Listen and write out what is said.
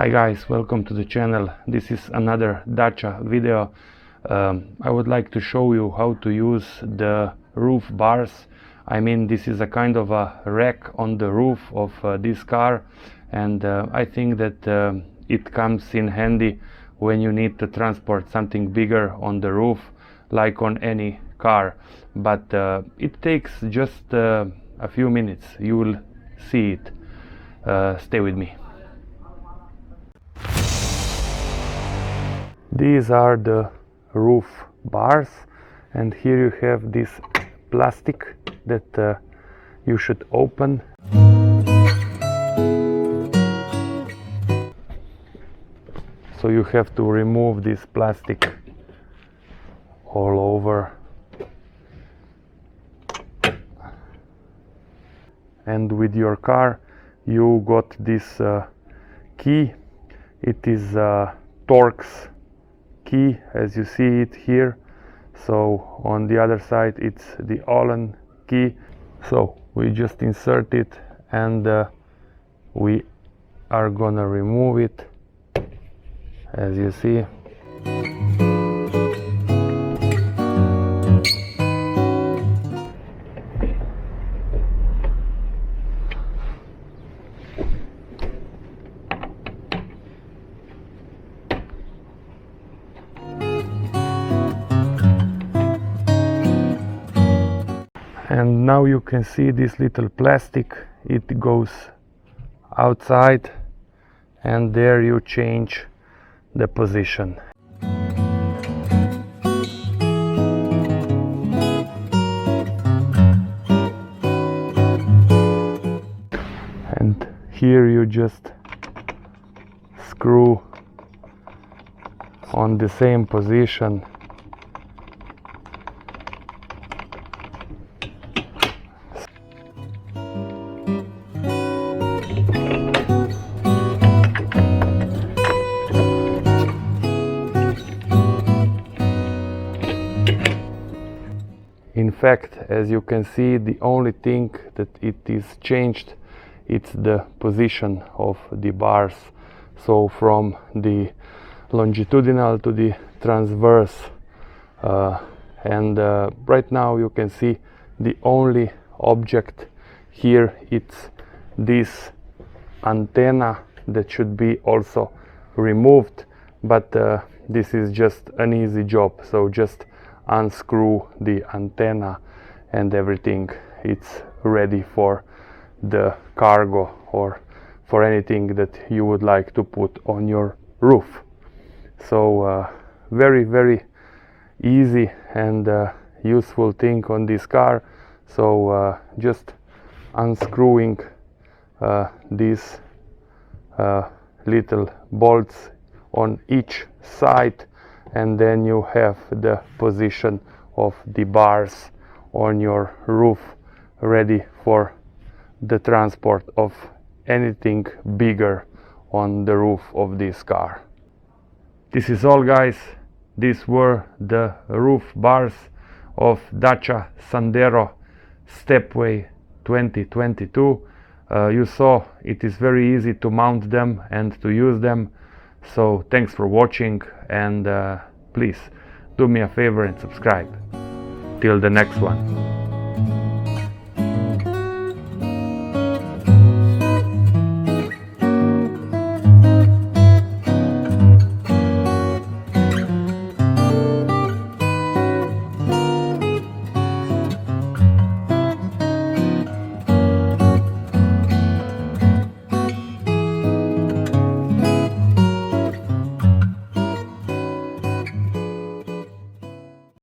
Hi guys, welcome to the channel. This is another Dacia video. I would like to show you how to use the roof bars. I mean, this is a kind of a rack on the roof of this car, and I think that it comes in handy when you need to transport something bigger on the roof, like on any car. But it takes just a few minutes. You will see it. Stay with me. These are the roof bars, and here you have this plastic that you should open. So you have to remove this plastic all over, and with your car you got this key. It is Torx key, as you see it here. So on the other side it's the Allen key. So we just insert it, and we are gonna remove it, as you see. And now you can see this little plastic, it goes outside, and there you change the position. And here you just screw on the same position. In fact, as you can see, the only thing that it is changed, it's the position of the bars. So from the longitudinal to the transverse, and right now you can see the only object here, it's this antenna that should be also removed, but this is just an easy job. So just unscrew the antenna and everything, it's ready for the cargo or for anything that you would like to put on your roof. So very easy and useful thing on this car. So just unscrewing these little bolts on each side, and then you have the position of the bars on your roof ready for the transport of anything bigger on the roof of this car. This is all, guys. These were the roof bars of Dacia Sandero Stepway 2022. You saw it is very easy to mount them and to use them. So thanks for watching, and please do me a favor and subscribe. Till the next one.